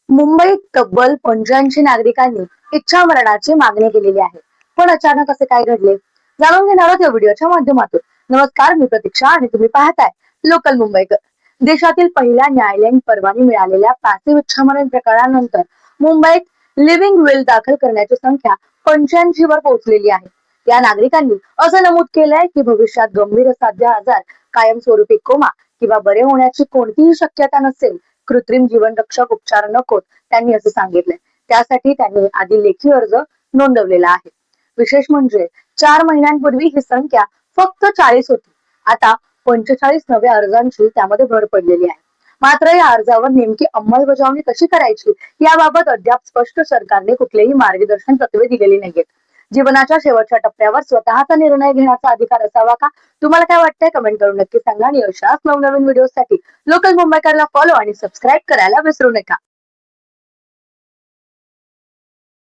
मुंबईत तब्बल 85 नागरिकांनी इच्छामरणाची मागणी केलेली आहे. पण अचानक असे काय घडले? जाणून घेणार आहोत या व्हिडिओच्या माध्यमातून. नमस्कार, मी प्रतीक्षा आणि तुम्ही पाहताय लोकल मुंबईकर. देशातील पहिल्या न्यायालयीन परवानगी मिळालेल्या पॅसिव्ह इच्छामरण प्रकरणानंतर मुंबईत लिव्हिंग विल दाखल करण्याची संख्या 85 वर पोहोचलेली आहे. या नागरिकांनी असं नमूद केलंय की भविष्यात गंभीर असाध्य आजार, कायमस्वरूपी कोमा किंवा बरे होण्याची कोणतीही शक्यता नसेल, कृत्रिम जीवनरक्षक उपचार नकोत, त्यांनी असं सांगितलंय. त्यासाठी त्यांनी आधी लेखी अर्ज नोंदवलेला आहे. विशेष म्हणजे 4 महिन्यांपूर्वी ही संख्या फक्त 40 होती. आता 45 नव्या अर्जांची त्यामध्ये भर पडलेली आहे. मात्र या अर्जावर नेमकी अंमलबजावणी कशी करायची याबाबत अद्याप स्पष्ट सरकारने कुठलेही मार्गदर्शन तत्वे दिलेली नाहीयेत. जीवनाच्या शेवटच्या टप्प्यावर स्वतःचा निर्णय घेण्याचा अधिकार असावा का? तुम्हाला काय वाटतंय? कमेंट करून नक्की सांगा आणि अशाच नवनवीन व्हिडिओसाठी लोकल मुंबईकरला फॉलो आणि सबस्क्राईब करायला विसरू नका.